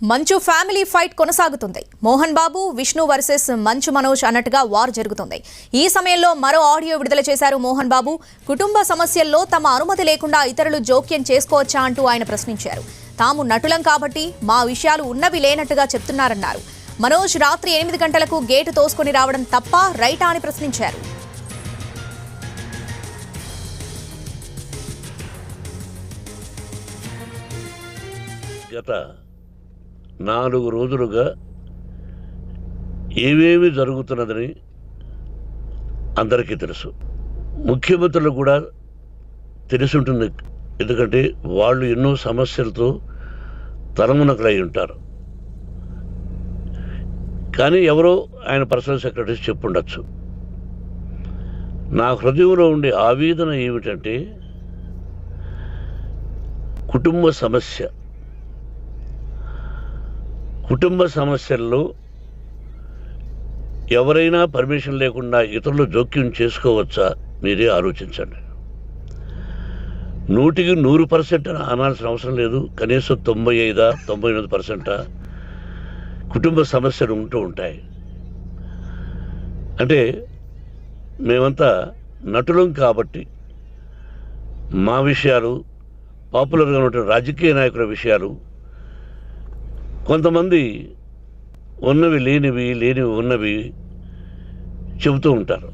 మంచు family fight కొనసాగుతుంది. Mohan Babu, Vishnu versus Manchu Manoj అన్నట్టుగా వార్ జరుగుతుంది. ఈ సమయంలో మరో ఆడియో విడుదల చేశారు మోహన్ బాబు. కుటుంబ సమస్యల్లో తమ అనుమతి లేకుండా ఇతరులు జోక్యం చేసుకోవచ్చా అంటూ ఆయన ప్రశ్నించారు. తాము నటులం కాబట్టి మా విషయాలు ఉన్నవి లేనట్టుగా చెప్తున్నారన్నారు. మనోజ్ రాత్రి 8 గంటలకు గేటు తోసుకొని రావడం తప్ప రైటా అని ప్రశ్నించారు. గత 4 రోజులుగా ఏమేమి జరుగుతున్నదని అందరికీ తెలుసు. ముఖ్యమంత్రులు కూడా తెలుసుంటుంది. ఎందుకంటే వాళ్ళు ఎన్నో సమస్యలతో తలమునకలై ఉంటారు. కానీ ఎవరో ఆయన పర్సనల్ సెక్రటరీస్ చెప్పుండొచ్చు. నా హృదయంలో ఉండే ఆవేదన ఏమిటంటే కుటుంబ సమస్యల్లో ఎవరైనా పర్మిషన్ లేకుండా ఇతరులు జోక్యం చేసుకోవచ్చా? మీరే ఆలోచించండి. 100కి 100% అనాల్సిన అవసరం లేదు. కనీసం 95-98% కుటుంబ సమస్యలు ఉంటూ ఉంటాయి. అంటే మేమంతా నటులం కాబట్టి మా విషయాలు, పాపులర్గా ఉన్న రాజకీయ నాయకుల విషయాలు, కొంతమంది ఉన్నవి లేనివి, లేనివి ఉన్నవి చెబుతూ ఉంటారు.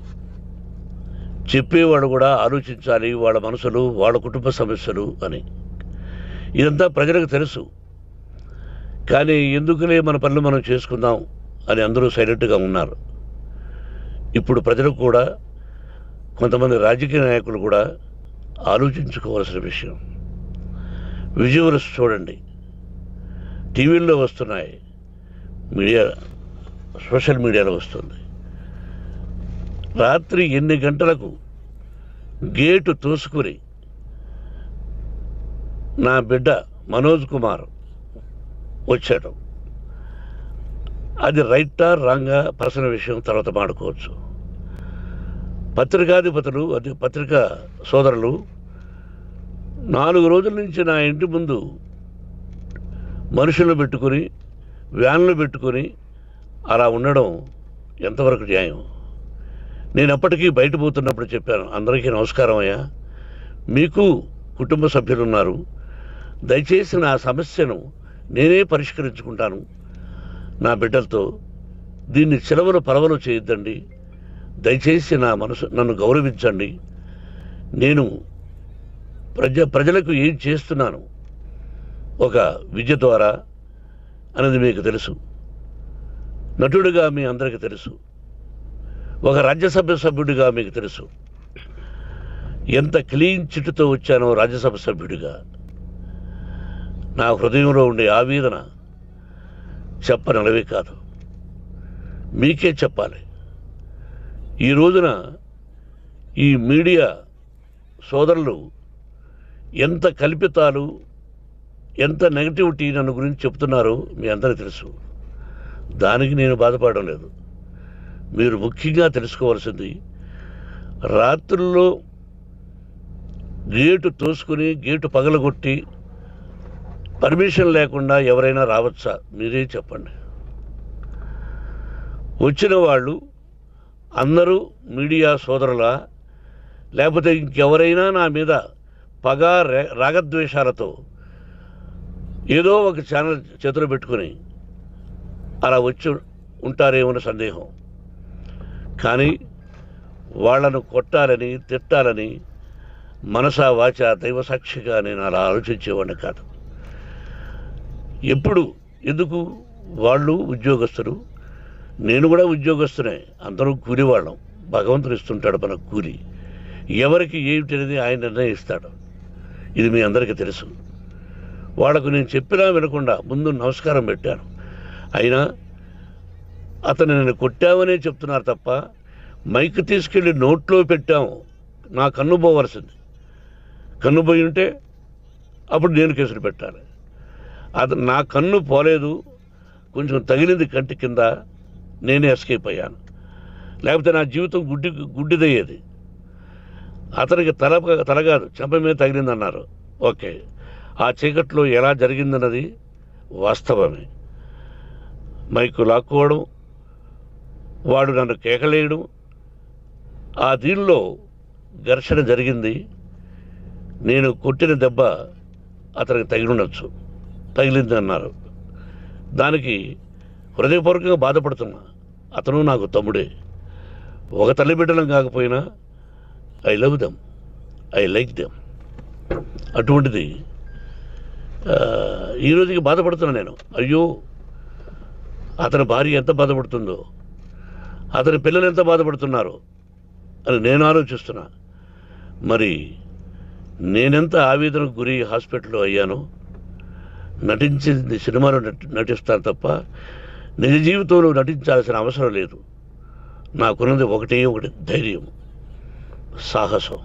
చెప్పేవాడు కూడా ఆలోచించాలి వాళ్ళ మనసులు, వాళ్ళ కుటుంబ సమస్యలు అని. ఇదంతా ప్రజలకు తెలుసు. కానీ ఎందుకులే మన పనులు మనం చేసుకుందాం అని అందరూ సైలెంట్గా ఉన్నారు. ఇప్పుడు ప్రజలు కూడా, కొంతమంది రాజకీయ నాయకులు కూడా ఆలోచించుకోవాల్సిన విషయం. విజువల్స్ చూడండి, టీవీల్లో వస్తున్నాయి, సోషల్ మీడియాలో వస్తుంది. రాత్రి 8 గంటలకు గేటు తోసుకుని నా బిడ్డ మనోజ్ కుమార్ వచ్చాడు. అది రైటా రాంగా పర్సనల్ విషయం, తర్వాత మాడుకోవచ్చు. పత్రికాధిపతులు, అది పత్రికా సోదరులు 4 రోజుల నుంచి నా ఇంటి ముందు మనుషులను పెట్టుకుని, వ్యాన్లు పెట్టుకుని అలా ఉండడం ఎంతవరకు న్యాయం? నేను అప్పటికీ బయట పోతున్నప్పుడు చెప్పాను, అందరికీ నమస్కారం అయ్యా, మీకు కుటుంబ సభ్యులు ఉన్నారు, దయచేసి నా సమస్యను నేనే పరిష్కరించుకుంటాను నా బిడ్డలతో, దీన్ని చిలవలు పరవలు చేయొద్దండి, దయచేసి నన్ను గౌరవించండి, నేను ప్రజలకు ఏం చేస్తున్నాను ఒక విద్య ద్వారా అనేది మీకు తెలుసు, నటుడిగా మీ అందరికీ తెలుసు, ఒక రాజ్యసభ సభ్యుడిగా మీకు తెలుసు, ఎంత క్లీన్ చిట్టుతో వచ్చానో రాజ్యసభ సభ్యుడిగా. నా హృదయంలో ఉండే ఆవేదన చెప్పనలవే కాదు, మీకే చెప్పాలి. ఈ రోజున ఈ మీడియా సోదరులు ఎంత కల్పితాలు, ఎంత నెగటివిటీ నన్ను గురించి చెప్తున్నారో మీ అందరికీ తెలుసు. దానికి నేను బాధపడడం లేదు. మీరు ముఖ్యంగా తెలుసుకోవాల్సింది, రాత్రుల్లో గేటు తోసుకుని, గేటు పగలగొట్టి పర్మిషన్ లేకుండా ఎవరైనా రావచ్చా? మీరే చెప్పండి. వచ్చిన వాళ్ళు అందరూ మీడియా సోదరులా, లేకపోతే ఇంకెవరైనా నా మీద పగ, రాగద్వేషాలతో ఏదో ఒక ఛానల్ చేతులు పెట్టుకుని అలా వచ్చి ఉంటారేమో సందేహం. కానీ వాళ్లను కొట్టాలని, తిట్టాలని మనసా వాచ దైవసాక్షిగా నేను అలా ఆలోచించేవాడిని కాదు. ఎందుకు వాళ్ళు ఉద్యోగస్తులు, నేను కూడా ఉద్యోగస్తునే, అందరూ కూలివాళ్ళం. భగవంతుడు ఇస్తుంటాడు మనకు కూలి. ఎవరికి ఏమిటనేది ఆయన నిర్ణయిస్తాడు. ఇది మీ అందరికీ తెలుసు. వాళ్లకు నేను చెప్పినా వినకుండా ముందు నమస్కారం పెట్టాను. అయినా అతను నేను కొట్టామనే చెప్తున్నారు తప్ప, మైక్ తీసుకెళ్ళి నోట్లో పెట్టాము, నా కన్ను పోవలసింది. కన్ను పోయి ఉంటే అప్పుడు నేను కేసులు పెట్టాలి. నా కన్ను పోలేదు, కొంచెం తగిలింది కంటి కింద, నేనే ఎస్కేప్ అయ్యాను. లేకపోతే నా జీవితం గుడ్డిదయ్యేది. అతనికి తల కాదు, చెంప మీద తగిలిందన్నారు. ఓకే, ఆ చీకట్లో ఎలా జరిగిందన్నది వాస్తవమే. మైకు లాక్కోవడం, వాడు నన్ను కేకలేయడం, ఆ దీనిలో ఘర్షణ జరిగింది. నేను కొట్టిన దెబ్బ అతనికి తగిలింది అన్నారు. దానికి హృదయపూర్వకంగా బాధపడుతున్నా. అతను నాకు తమ్ముడే. ఒక తల్లి బిడ్డలం కాకపోయినా I love them, I like them. అటువంటిది ఈ రోజుకి బాధపడుతున్నా నేను. అయ్యో, అతని భార్య ఎంత బాధపడుతుందో, అతని పిల్లలు ఎంత బాధపడుతున్నారో అని నేను ఆలోచిస్తున్నా. మరి నేనెంత ఆవేదనకు గురి హాస్పిటల్లో అయ్యానో. నటించింది సినిమాలో నటిస్తాను తప్ప నిజ జీవితంలో నటించాల్సిన అవసరం లేదు. నాకున్నది ఒకటి ధైర్యం, సాహసం,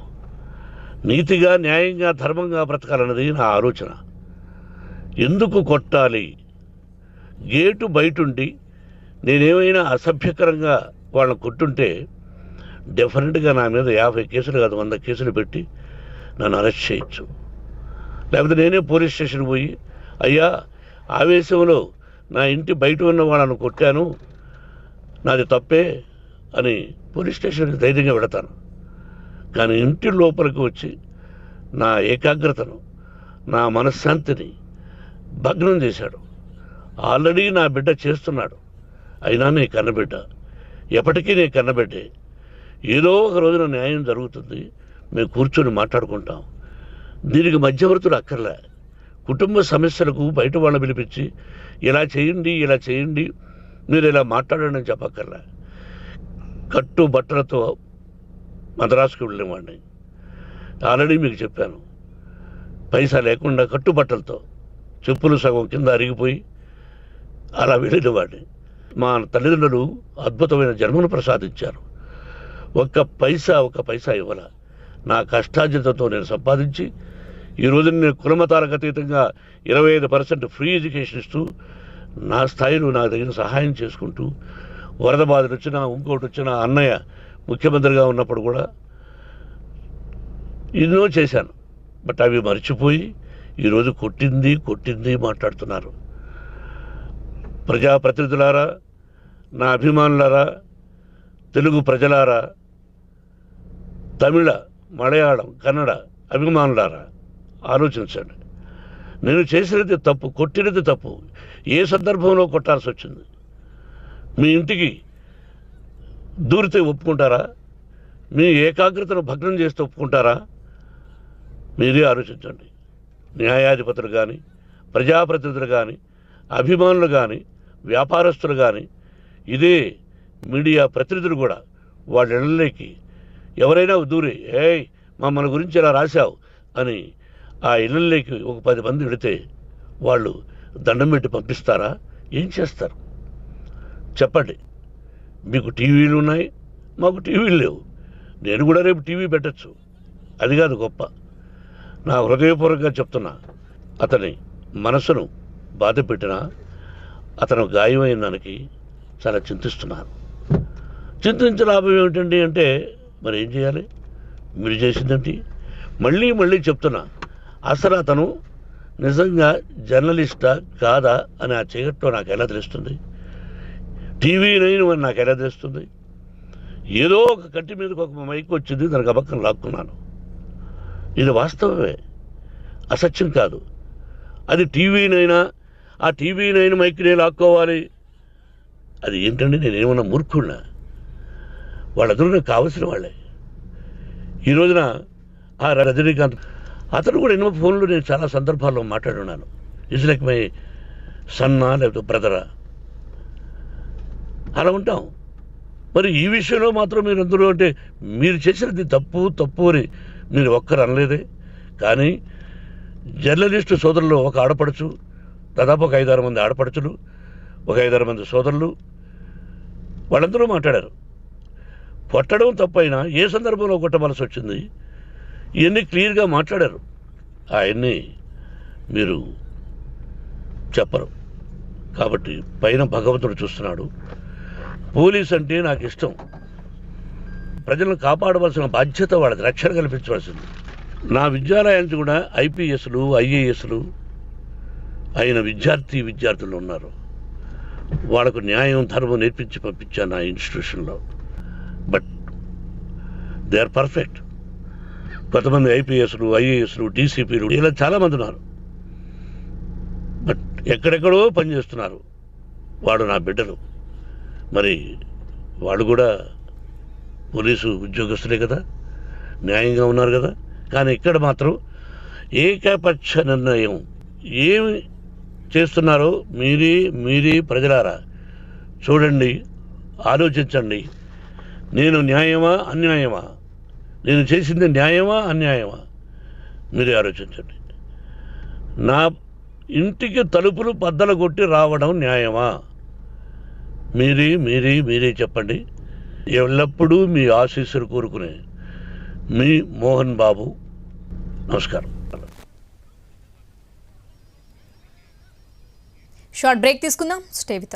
నీతిగా, న్యాయంగా, ధర్మంగా బ్రతకాలన్నది నా ఆలోచన. ఎందుకు కొట్టాలి? గేటు బయటుండి నేనేమైనా అసభ్యకరంగా వాళ్ళని కొట్టుంటే డెఫినెట్గా నా మీద 50 కేసులు కాదు 100 కేసులు పెట్టి నన్ను అరెస్ట్ చేయొచ్చు. లేకపోతే నేనే పోలీస్ స్టేషన్కి పోయి, అయ్యా, ఆవేశంలో నా ఇంటి బయట ఉన్న వాళ్ళను కొట్టాను, నాది తప్పే అని పోలీస్ స్టేషన్కి ధైర్యంగా పెడతాను. కానీ ఇంటి లోపలికి వచ్చి నా ఏకాగ్రతను, నా మనశ్శాంతిని భగ్నం చేశాడు. ఆల్రెడీ నా బిడ్డ చేస్తున్నాడు. అయినా నీ కన్నబిడ్డ, ఎప్పటికీ నీ కన్నబిడ్డే. ఏదో ఒక రోజున న్యాయం జరుగుతుంది, మేము కూర్చొని మాట్లాడుకుంటాం. దీనికి మధ్యవర్తులు అక్కర్లే. కుటుంబ సమస్యలకు బయట వాళ్ళని పిలిపించి ఇలా చేయండి, మీరు ఇలా మాట్లాడండి అని చెప్పక్కర్లే. కట్టు బట్టలతో మద్రాసుకు వెళ్ళేవాడిని. ఆల్రెడీ మీకు చెప్పాను. పైసా లేకుండా కట్టుబట్టలతో, చెప్పులు సగం కింద అరిగిపోయి అలా వెళ్ళినవాడిని. మా తల్లిదండ్రులు అద్భుతమైన జన్మను ప్రసాదించారు. ఒక్క పైసా ఇవ్వాల. నా కష్టార్జితంతో నేను సంపాదించి ఈరోజు నేను కులమతాలకు అతీతంగా 25% ఫ్రీ ఎడ్యుకేషన్ ఇస్తూ, నా స్థాయిలో నాకు తగిన సహాయం చేసుకుంటూ, వరద బాధలు వచ్చినా, ఇంకోటి వచ్చినా, అన్నయ్య ముఖ్యమంత్రిగా ఉన్నప్పుడు కూడా ఎన్నో చేశాను. బట్ అవి మర్చిపోయి ఈరోజు కొట్టింది మాట్లాడుతున్నారు. ప్రజాప్రతినిధులారా, నా అభిమానులారా, తెలుగు ప్రజలారా, తమిళ, మలయాళం, కన్నడ అభిమానులారా, ఆలోచించండి. నేను చేసినది తప్పు, కొట్టినది తప్పు. ఏ సందర్భంలో కొట్టాల్సి వచ్చింది? మీ ఇంటికి దూరితే ఒప్పుకుంటారా? మీ ఏకాగ్రతను భగ్నం చేస్తే ఒప్పుకుంటారా? మీరే ఆలోచించండి. న్యాయాధిపతులు కానీ, ప్రజాప్రతినిధులు కానీ, అభిమానులు కానీ, వ్యాపారస్తులు కానీ, ఇదే మీడియా ప్రతినిధులు కూడా వాళ్ళ ఇళ్ళలోకి ఎవరైనా దూరి, ఏయ్ మన గురించి ఇలా రాశావు అని ఆ ఇళ్ళల్లోకి ఒక 10 మంది వెళితే వాళ్ళు దండం పెట్టి పంపిస్తారా? ఏం చేస్తారు చెప్పండి. మీకు టీవీలు ఉన్నాయి, మాకు టీవీలు లేవు. నేను కూడా రేపు టీవీ పెట్టచ్చు. అది కాదు గొప్ప. నా హృదయపూర్వకంగా చెప్తున్నా, అతని మనసును బాధ పెట్టినా, అతను గాయమైన దానికి చాలా చింతిస్తున్నాను. చింతించే లాభం ఏమిటండి అంటే, మరి ఏం చేయాలి? మీరు చేసిందేంటి? మళ్ళీ చెప్తున్నా, అసలు అతను నిజంగా జర్నలిస్టా కాదా అని ఆ చీకట్లో నాకు ఎలా తెలుస్తుంది? టీవీ 9 అని నాకు ఎలా తెలుస్తుంది? ఏదో ఒక కంటి మీదకి ఒక మైక్ వచ్చింది, దానికి అబక్కం లాక్కున్నాను. ఇది వాస్తవమే, అసత్యం కాదు. అది టీవీ 9, ఆ టీవీ 9 మైక్నే లాక్కోవాలి. అది ఏంటండి? నేనేమన్నా మూర్ఖుడినా? వాళ్ళందరూ నాకు కావలసిన వాళ్ళే. ఈ రోజున ఆ రజనీకాంత్, అతను కూడా ఎన్నో ఫోన్లు నేను చాలా సందర్భాల్లో మాట్లాడున్నాను. ఇట్స్ లైక్ మై సన్నా, లేకపోతే బ్రదరా, అలా ఉంటాం. మరి ఈ విషయంలో మాత్రం మీరు అందరూ అంటే మీరు చేసినది తప్పు అని మీరు ఒక్కరు అనలేదే. కానీ జర్నలిస్టు సోదరులు, ఒక ఆడపడుచు, దాదాపు ఒక 5-6 మంది ఆడపడుచులు, ఒక 5-6 మంది సోదరులు, వాళ్ళందరూ మాట్లాడారు. కొట్టడం తప్పైనా ఏ సందర్భంలో కొట్టవలసి వచ్చింది, ఇవన్నీ క్లియర్గా మాట్లాడారు. ఆయన్ని మీరు చెప్పరు. కాబట్టి పైన భగవంతుడు చూస్తున్నాడు. పోలీస్ అంటే నాకు ఇష్టం. ప్రజలను కాపాడవలసిన బాధ్యత వాళ్ళది, రక్షణ కల్పించవలసింది. నా విద్యాలయానికి కూడా ఐపీఎస్లు, ఐఏఎస్లు అయిన విద్యార్థులు ఉన్నారు. వాళ్ళకు న్యాయం ధర్మం నేర్పించి పంపించాను ఆ ఇన్స్టిట్యూషన్లో. But they are perfect. కొంతమంది ఐపీఎస్లు, ఐఏఎస్లు, డీసీపీలు ఇలా చాలామంది ఉన్నారు. బట్ ఎక్కడెక్కడో పనిచేస్తున్నారు. వాడు నా బిడ్డలు, మరి వాళ్ళు కూడా పోలీసు ఉద్యోగస్తులే కదా, న్యాయంగా ఉన్నారు కదా. కానీ ఇక్కడ మాత్రం ఏకపక్ష నిర్ణయం. ఏమి చేస్తున్నారో మీరే ప్రజలారా చూడండి, ఆలోచించండి. నేను న్యాయమా అన్యాయమా, నేను చేసింది న్యాయమా అన్యాయమా, మీరే ఆలోచించండి. నా ఇంటికి తలుపులు బద్దలు కొట్టి రావడం న్యాయమా, మీరే చెప్పండి. ఎల్లప్పుడూ మీ ఆశీస్సులు కోరుకునే మీ మోహన్ బాబు. నమస్కారం. షార్ట్ బ్రేక్ తీసుకుందాం. Stay with us.